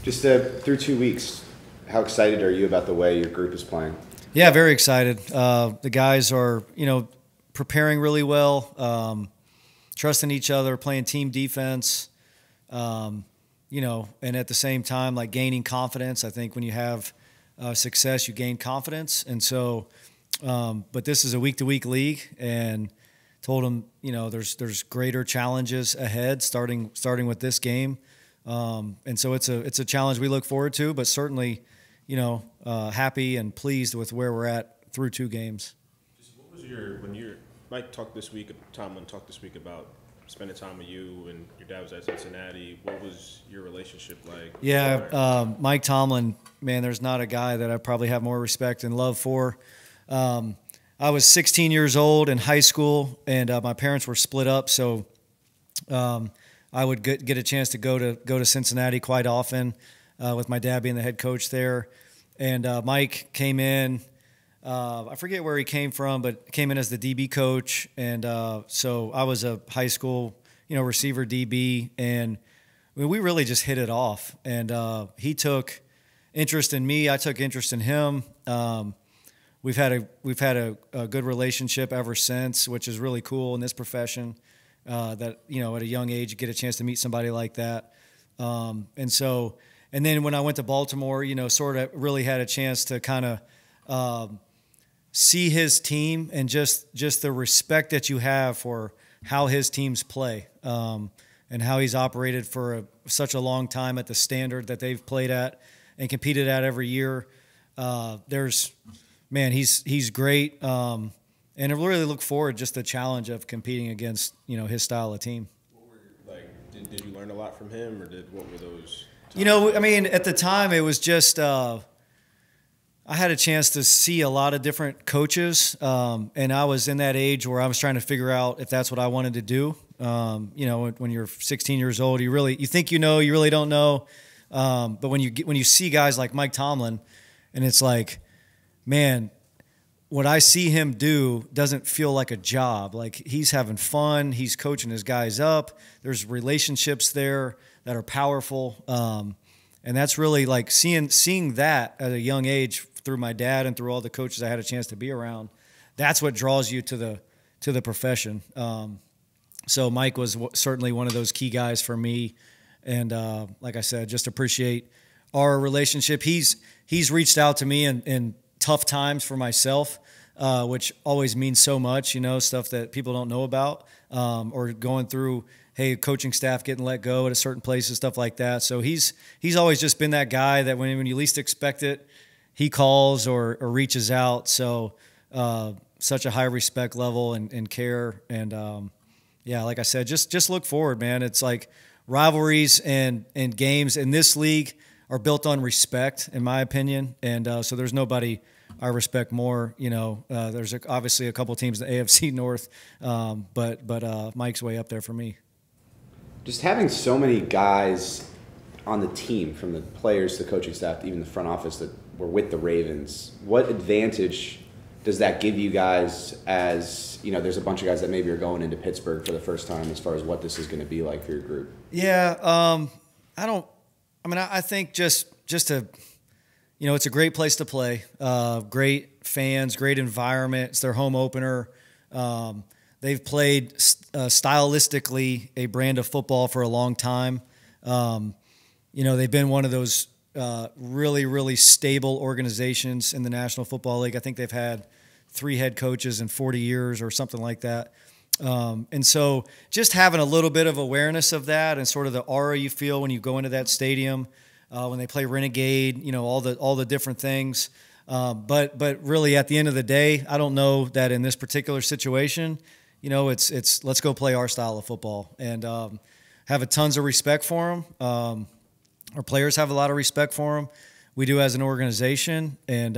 Just through 2 weeks, how excited are you about the way your group is playing? Yeah, very excited. The guys are, preparing really well, trusting each other, playing team defense, and at the same time, like gaining confidence. I think when you have success, you gain confidence. And so, but this is a week-to-week league, and told them, there's greater challenges ahead, starting with this game. And so it's a challenge we look forward to, but certainly, happy and pleased with where we're at through 2 games. What was Mike talked this week, Tomlin talked this week about spending time with you, and your dad was at Cincinnati. What was your relationship like? Yeah, Mike Tomlin, man, there's not a guy that I probably have more respect and love for. I was 16 years old in high school, and my parents were split up, so I would get a chance to go to Cincinnati quite often, with my dad being the head coach there. And Mike came in. I forget where he came from, but came in as the DB coach. And so I was a high school, receiver DB, and we really just hit it off. And he took interest in me. I took interest in him. We've had a good relationship ever since, which is really cool in this profession. That at a young age you get a chance to meet somebody like that, and then when I went to Baltimore, sort of really had a chance to kind of see his team and just the respect that you have for how his teams play, and how he's operated for such a long time at the standard that they've played at and competed at every year. He's great. And I really look forward just the challenge of competing against, his style of team. Did you learn a lot from him, or what were those times? At the time it was just I had a chance to see a lot of different coaches, and I was in that age where I was trying to figure out if that's what I wanted to do. When you're 16 years old, you think you really don't know. But when you see guys like Mike Tomlin, and it's like, man, what I see him do doesn't feel like a job. Like, he's having fun. He's coaching his guys up. There's relationships there that are powerful. And that's really like seeing that at a young age through my dad and through all the coaches I had a chance to be around. That's what draws you to the profession. So Mike was certainly one of those key guys for me. And like I said, just appreciate our relationship. He's reached out to me in tough times for myself, which always means so much, stuff that people don't know about, or going through, hey, coaching staff getting let go at a certain places, stuff like that. So he's always just been that guy that when you least expect it, he calls or reaches out. So such a high respect level and care. And like I said, just look forward, man. It's like rivalries and games in this league are built on respect, in my opinion. And so there's nobody I respect more. There's obviously a couple teams in the AFC North, but Mike's way up there for me. Just having so many guys on the team, from the players to the coaching staff, even the front office, that were with the Ravens, what advantage does that give you guys as, there's a bunch of guys that maybe are going into Pittsburgh for the first time, as far as what this is going to be like for your group? Yeah, I think just to, it's a great place to play. Great fans, great environment. It's their home opener. They've played stylistically a brand of football for a long time. They've been one of those really, really stable organizations in the National Football League. I think they've had 3 head coaches in 40 years or something like that. And so just having a little bit of awareness of that and sort of the aura you feel when you go into that stadium, when they play Renegade, all the different things. But really at the end of the day, I don't know that in this particular situation, it's let's go play our style of football, and have a tons of respect for them. Our players have a lot of respect for them. We do as an organization, and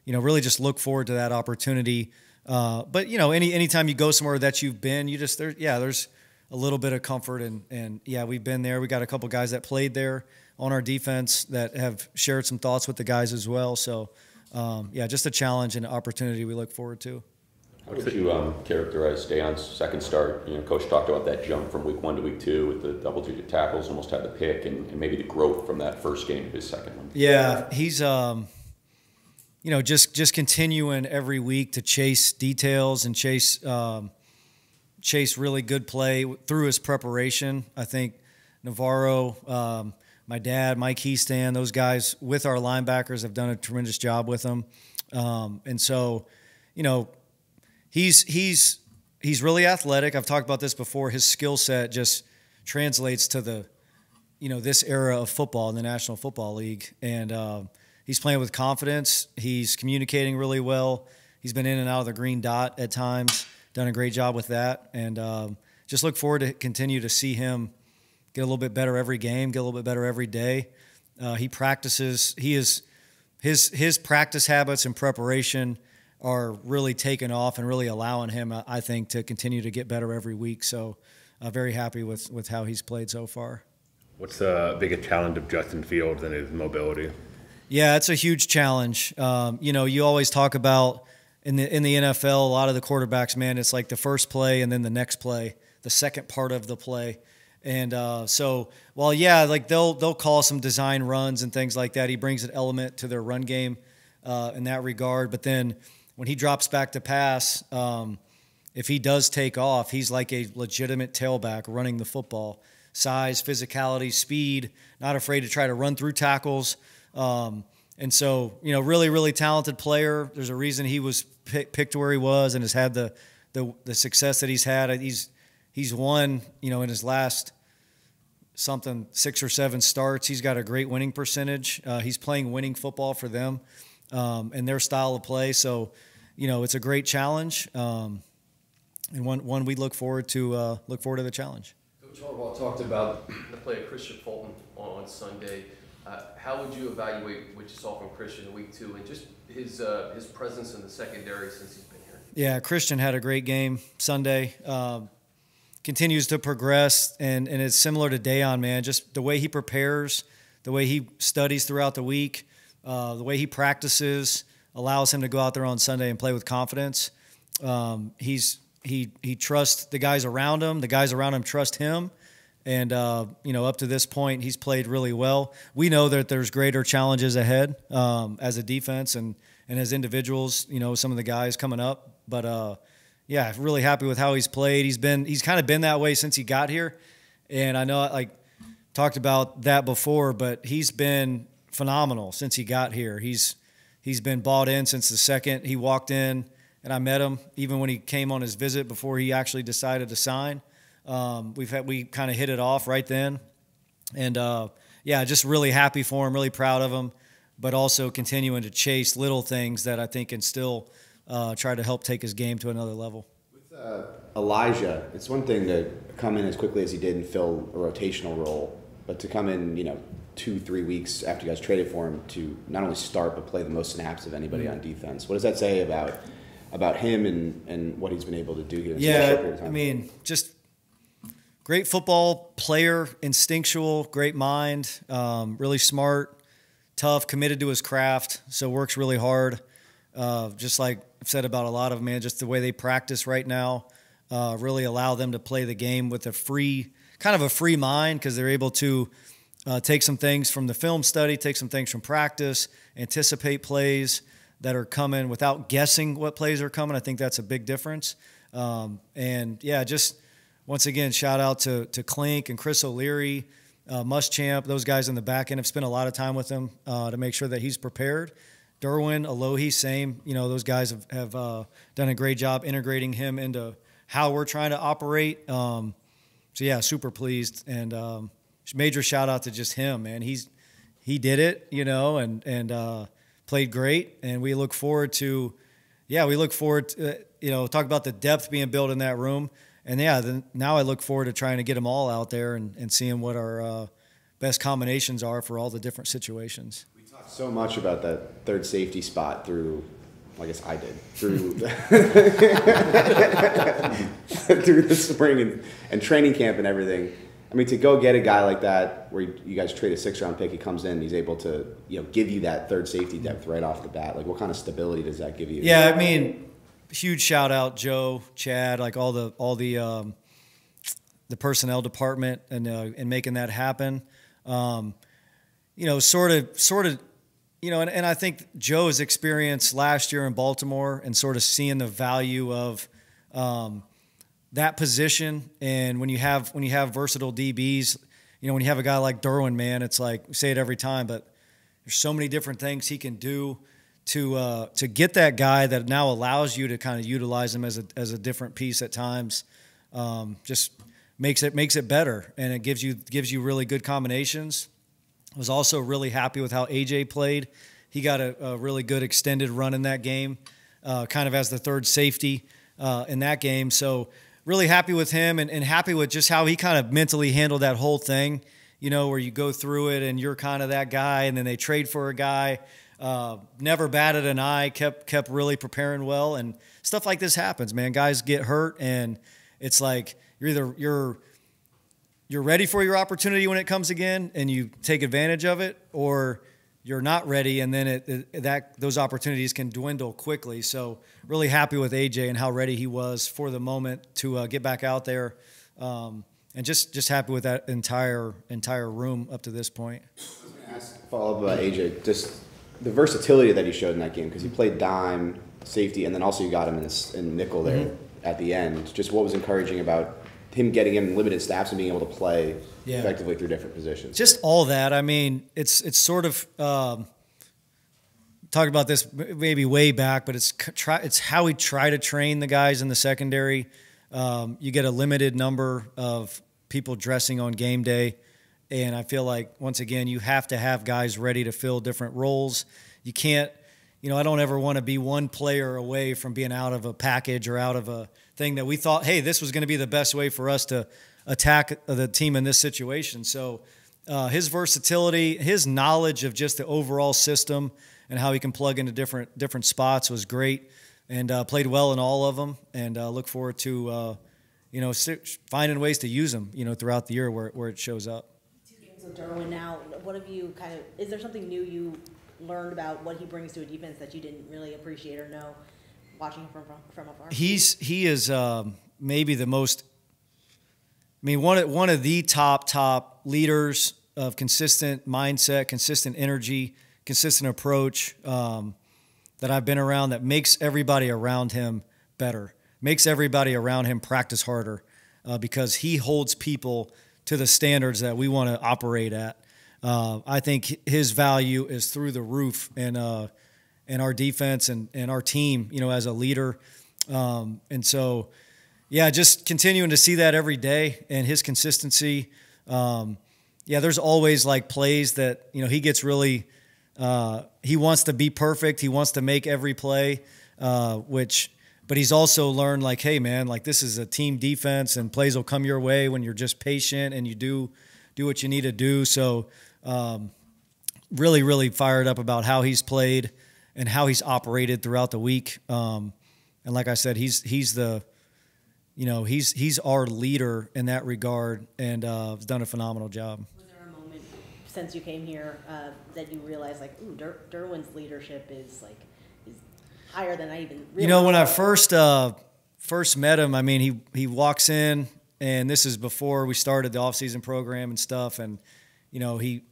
really just look forward to that opportunity. But anytime you go somewhere that you've been, there's a little bit of comfort, and we've been there. We got a couple guys that played there on our defense that have shared some thoughts with the guys as well. So just a challenge and an opportunity we look forward to. How would you characterize Dayon's second start? Coach talked about that jump from week 1 to week 2 with the double-digit tackles, almost had the pick, and maybe the growth from that first game to his second one. Yeah, he's just continuing every week to chase details and chase really good play through his preparation. I think Navarro, my dad, Mike Heastan, those guys with our linebackers have done a tremendous job with him, and so He's really athletic. I've talked about this before. His skill set just translates to this era of football in the National Football League. And he's playing with confidence. He's communicating really well. He's been in and out of the green dot at times, done a great job with that. And just look forward to continue to see him get a little bit better every game, get a little bit better every day. He practices. His practice habits and preparation are really taking off and really allowing him, I think, to continue to get better every week. So very happy with how he's played so far. What's the biggest challenge of Justin Fields and his mobility? Yeah, it's a huge challenge. You always talk about in the NFL, a lot of the quarterbacks, man, it's like the first play and then the next play, the second part of the play. And they'll call some design runs and things like that. He brings an element to their run game in that regard. But then when he drops back to pass, if he does take off, he's like a legitimate tailback running the football. Size, physicality, speed, not afraid to try to run through tackles. And so, really, really talented player. There's a reason he was picked where he was and has had the success that he's had. He's won, in his last 6 or 7 starts. He's got a great winning percentage. He's playing winning football for them. And their style of play. So, it's a great challenge, and one we look forward to the challenge. Coach Harbaugh talked about the play of Christian Fulton on Sunday. How would you evaluate what you saw from Christian in week 2 and just his presence in the secondary since he's been here? Yeah, Christian had a great game Sunday. Continues to progress, and it's similar to Dayon, man. Just the way he prepares, the way he studies throughout the week. The way he practices allows him to go out there on Sunday and play with confidence. He trusts the guys around him. The guys around him trust him. And, up to this point, he's played really well. We know that there's greater challenges ahead as a defense and as individuals, some of the guys coming up. But, really happy with how he's played. He's kind of been that way since he got here. And I know I talked about that before, but he's been phenomenal since he got here. He's been bought in since the second he walked in, and I met him even when he came on his visit before he actually decided to sign. We kind of hit it off right then, and just really happy for him, really proud of him, but also continuing to chase little things that I think can still try to help take his game to another level. With Elijah, it's one thing to come in as quickly as he did and fill a rotational role, but to come in, 2-3 weeks after you guys traded for him to not only start but play the most snaps of anybody on defense. What does that say about him and what he's been able to do here? Just great football player, instinctual, great mind, really smart, tough, committed to his craft, so works really hard. Just like I've said about a lot of them, man, just the way they practice right now really allow them to play the game with a free mind because they're able to take some things from the film study, take some things from practice, anticipate plays that are coming without guessing what plays are coming. I think that's a big difference. Just once again, shout out to Klink and Chris O'Leary, Muschamp. Those guys in the back end have spent a lot of time with him to make sure that he's prepared. Derwin, Alohi, same. Those guys have done a great job integrating him into how we're trying to operate. Super pleased and major shout out to just him, man. He did it, and played great. And we look forward to, talk about the depth being built in that room. And now I look forward to trying to get them all out there and seeing what our best combinations are for all the different situations. We talked so much about that third safety spot through through the spring and training camp and everything. To go get a guy like that, where you guys trade a 6th-round pick, he comes in, he's able to, give you that third safety depth right off the bat. Like, what kind of stability does that give you? Yeah, huge shout out Joe, Chad, like all the personnel department and making that happen. You know, sort of, you know, and I think Joe's experience last year in Baltimore and sort of seeing the value of that position. And when you have versatile DBs, you know, when you have a guy like Derwin, man, it's like, we say it every time, but there's so many different things he can do to get that guy that now allows you to kind of utilize him as a different piece at times. Just makes it better, and it gives you really good combinations. I was also really happy with how AJ played. He got a really good extended run in that game, kind of as the third safety in that game. So really happy with him, and happy with just how he kind of mentally handled that whole thing, you know, where you go through it and you're kind of that guy, and then they trade for a guy. Never batted an eye, kept really preparing well, and stuff like this happens, man. Guys get hurt, and it's like you're ready for your opportunity when it comes again, and you take advantage of it, or you're not ready, and then those opportunities can dwindle quickly. So really happy with AJ and how ready he was for the moment to get back out there, and just happy with that entire room up to this point. Follow up about AJ, just the versatility that he showed in that game, because he played dime, safety, and then also you got him in nickel there at the end. Just what was encouraging about him getting him limited snaps and being able to play effectively through different positions? Just all that. I mean, it's sort of talked about this maybe way back, but it's how we try to train the guys in the secondary. You get a limited number of people dressing on game day, and I feel like, once again, you have to have guys ready to fill different roles. You can't, you know, I don't ever want to be one player away from being out of a package or out of a thing that we thought, hey, this was going to be the best way for us to attack the team in this situation. So his versatility, his knowledge of just the overall system and how he can plug into different spots was great, and played well in all of them, and look forward to, you know, finding ways to use him, you know, throughout the year where it shows up. 2 games with Derwin now, what have you is there something new you learned about what he brings to a defense that you didn't really appreciate or know watching from afar? He is maybe the most, I mean, one of the top leaders of consistent mindset, consistent energy, consistent approach that I've been around, that makes everybody around him better, makes everybody around him practice harder, because he holds people to the standards that we want to operate at. I think his value is through the roof, and our defense and our team, you know, as a leader. And so, yeah, just continuing to see that every day, and his consistency. There's always like plays that, you know, he gets really, he wants to be perfect. He wants to make every play, but he's also learned, like, hey man, like, this is a team defense, and plays will come your way when you're just patient and you do what you need to do. So, really, really fired up about how he's played and how he's operated throughout the week. And like I said, he's our leader in that regard, and has done a phenomenal job. Was there a moment since you came here that you realized, like, ooh, Derwin's leadership is higher than I even realized? You know, when I first met him, I mean, he walks in, and this is before we started the off-season program and stuff, and you know, he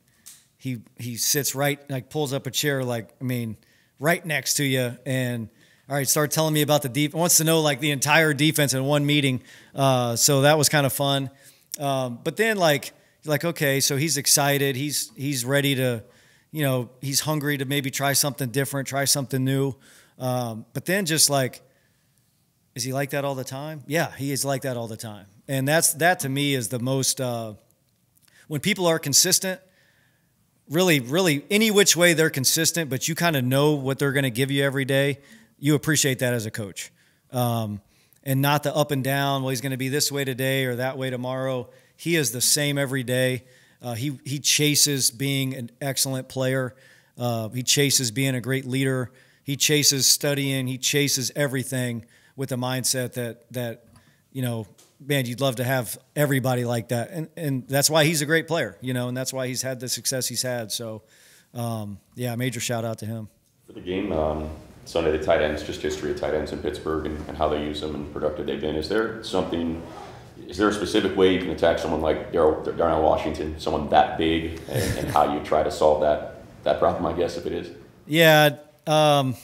sits right, like, pulls up a chair, like, I mean, right next to you, and all right, start telling me about the defense. Wants to know, like, the entire defense in one meeting. So that was kind of fun. But then, like, you're like, okay, so he's excited. He's ready to, you know, he's hungry to maybe try something different, try something new. But then just like, is he like that all the time? Yeah, he is like that all the time. And that to me is the most, when people are consistent, really any which way they're consistent, but you kind of know what they're going to give you every day, you appreciate that as a coach. And not the up and down, well, he's going to be this way today or that way tomorrow. He is the same every day. He chases being an excellent player. He chases being a great leader. He chases studying. He chases everything with the mindset that you know, man, you'd love to have everybody like that. And that's why he's a great player, you know, and that's why he's had the success he's had. So, major shout out to him. For the game, Sunday, the tight ends, just history of tight ends in Pittsburgh and how they use them and productive they've been. Is there a specific way you can attack someone like Darnell Washington, someone that big, and how you try to solve that problem, I guess, if it is? Yeah, I'd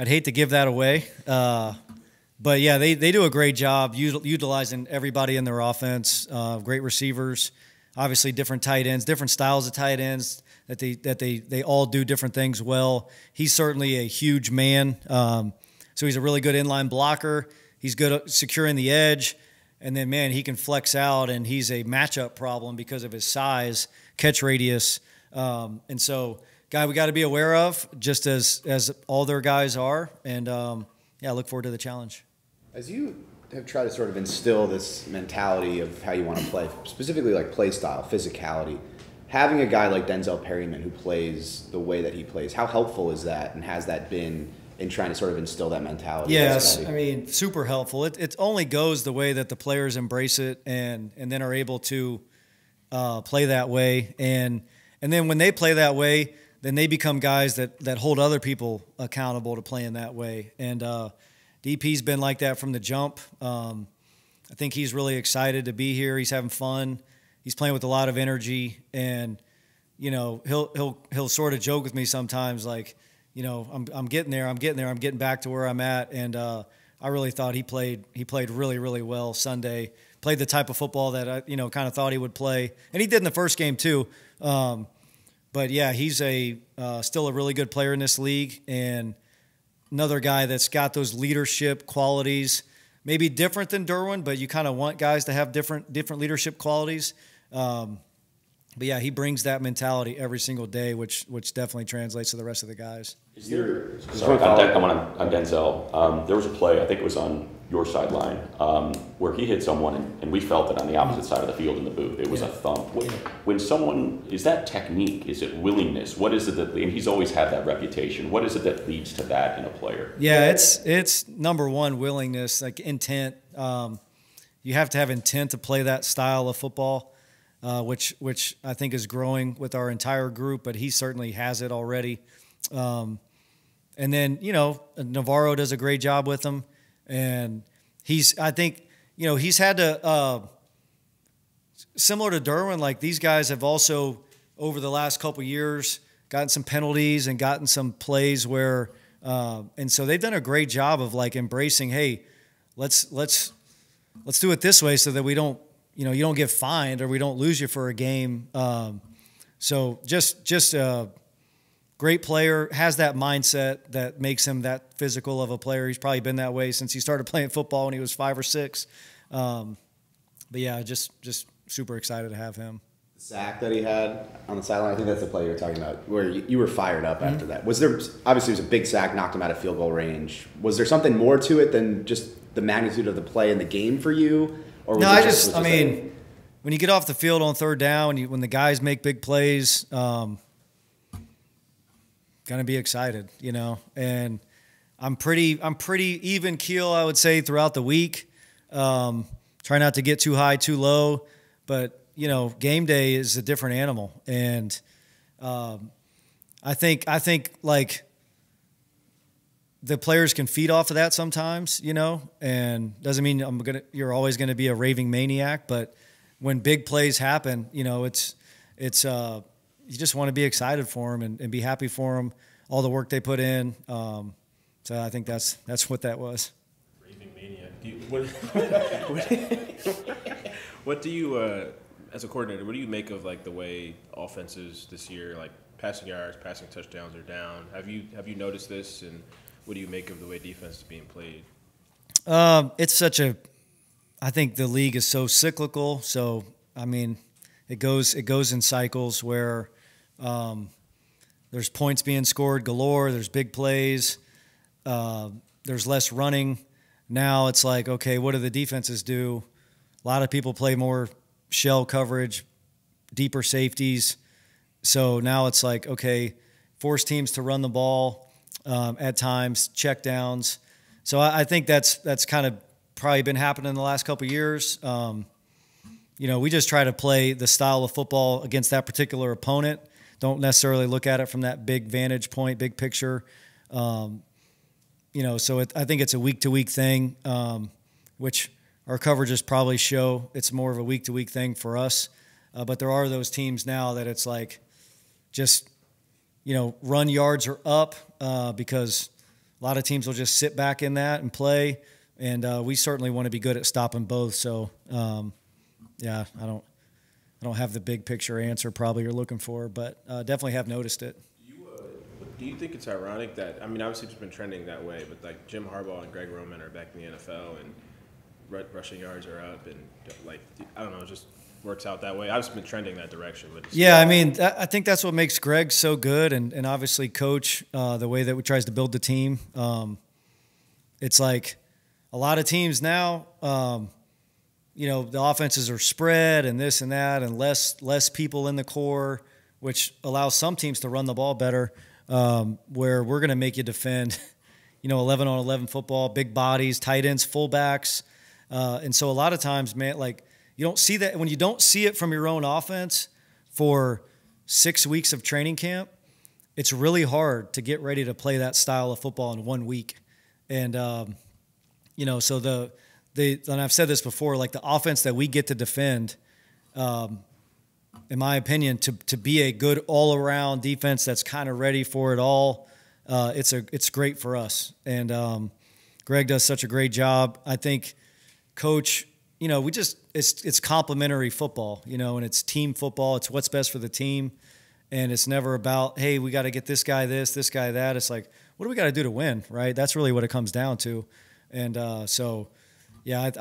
hate to give that away. But, yeah, they do a great job utilizing everybody in their offense, great receivers, obviously different tight ends, different styles of tight ends that they all do different things well. He's certainly a huge man, so he's a really good inline blocker. He's good at securing the edge. And then, man, he can flex out, and he's a matchup problem because of his size, catch radius. And so, guy we got to be aware of, just as all their guys are. And, I look forward to the challenge. As you have tried to sort of instill this mentality of how you want to play, specifically like play style, physicality, having a guy like Denzel Perryman who plays the way that he plays, how helpful is that, and has that been in trying to sort of instill that mentality? Yes, I mean, super helpful. It only goes the way that the players embrace it and then are able to play that way. And then when they play that way, then they become guys that hold other people accountable to playing that way. And DP's been like that from the jump. I think he's really excited to be here. He's having fun. He's playing with a lot of energy, and he'll sort of joke with me sometimes, like, I'm getting there, I'm getting back to where I'm at, and I really thought he played really, really well Sunday. Played the type of football that I kind of thought he would play, and he did in the first game too. But yeah, he's still a really good player in this league, and another guy that's got those leadership qualities, maybe different than Derwin, but you kind of want guys to have different leadership qualities. But yeah, he brings that mentality every single day, which definitely translates to the rest of the guys. Sorry, on Denzel. There was a play, I think it was on your sideline, where he hit someone, and we felt it on the opposite side of the field in the booth. It was a thump. When someone, is that technique? Is it willingness? What is it that, and he's always had that reputation, what is it that leads to that in a player? Yeah, it's number one, willingness, like intent. You have to have intent to play that style of football. Which I think is growing with our entire group, but he certainly has it already. And then, Navarro does a great job with him. And I think he's had to, similar to Derwin, like these guys have also, over the last couple of years, gotten some penalties and gotten some plays where, and so they've done a great job of like embracing, hey, let's do it this way so that we don't, you don't get fined or we don't lose you for a game. So just a great player, has that mindset that makes him that physical of a player. He's probably been that way since he started playing football when he was 5 or 6. But yeah, just super excited to have him. The sack that he had on the sideline, I think that's the play you're talking about, where you were fired up after that. Was there, obviously it was a big sack, knocked him out of field goal range. Was there something more to it than just the magnitude of the play in the game for you? Or no, I mean, when you get off the field on third down, when the guys make big plays, gonna be excited, And I'm pretty even keel, I would say, throughout the week. Try not to get too high, too low, but game day is a different animal, and I think like the players can feed off of that sometimes, and doesn't mean you're always gonna be a raving maniac, but when big plays happen, it's you just want to be excited for them and be happy for them, all the work they put in. So I think that's what that was. Raving maniac. What do you, as a coordinator, what do you make of like the way offenses this year, like passing yards, passing touchdowns are down? Have you noticed this, and what do you make of the way defense is being played? I think the league is so cyclical. So, I mean, it goes in cycles where there's points being scored galore. There's big plays. There's less running. Now it's like, okay, what do the defenses do? A lot of people play more shell coverage, deeper safeties. So now it's like, okay, force teams to run the ball at times, check downs. So I think that's kind of probably been happening in the last couple of years. We just try to play the style of football against that particular opponent. Don't necessarily look at it from that big vantage point, big picture. So I think it's a week-to-week thing, which our coverages probably show it's more of a week-to-week thing for us. But there are those teams now that it's like just, run yards are up because a lot of teams will just sit back in that and play. And we certainly want to be good at stopping both. So, I don't have the big picture answer probably you're looking for, but definitely have noticed it. Do you think it's ironic that, obviously it's been trending that way, but like Jim Harbaugh and Greg Roman are back in the NFL and rushing yards are up and it just works out that way. I've just been trending that direction. But I think that's what makes Greg so good and obviously Coach, the way that he tries to build the team. It's like a lot of teams now, the offenses are spread and this and that and less people in the core, which allows some teams to run the ball better. Where we're going to make you defend, 11-on-11 football, big bodies, tight ends, fullbacks. And so a lot of times, man, like you don't see that when you don't see it from your own offense for 6 weeks of training camp, it's really hard to get ready to play that style of football in 1 week. And, so and I've said this before, like the offense that we get to defend, in my opinion, to be a good all-around defense that's kind of ready for it all, it's great for us. And Greg does such a great job. I think Coach, it's complementary football, and it's team football. It's what's best for the team, and it's never about, hey, we got to get this guy this guy that. It's like, what do we got to do to win, right? That's really what it comes down to. And I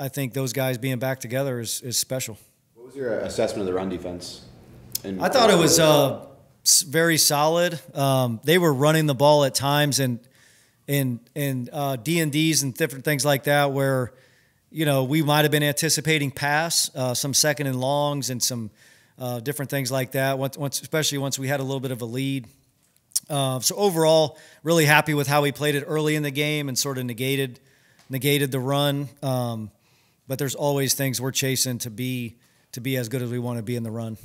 think those guys being back together is special. What was your assessment of the run defense? I thought it was very solid. They were running the ball at times and D&Ds and different things like that where, we might have been anticipating pass, some second and longs and some different things like that, especially once we had a little bit of a lead. So overall, really happy with how we played it early in the game and sort of negated the run. But there's always things we're chasing to be as good as we want to be in the run.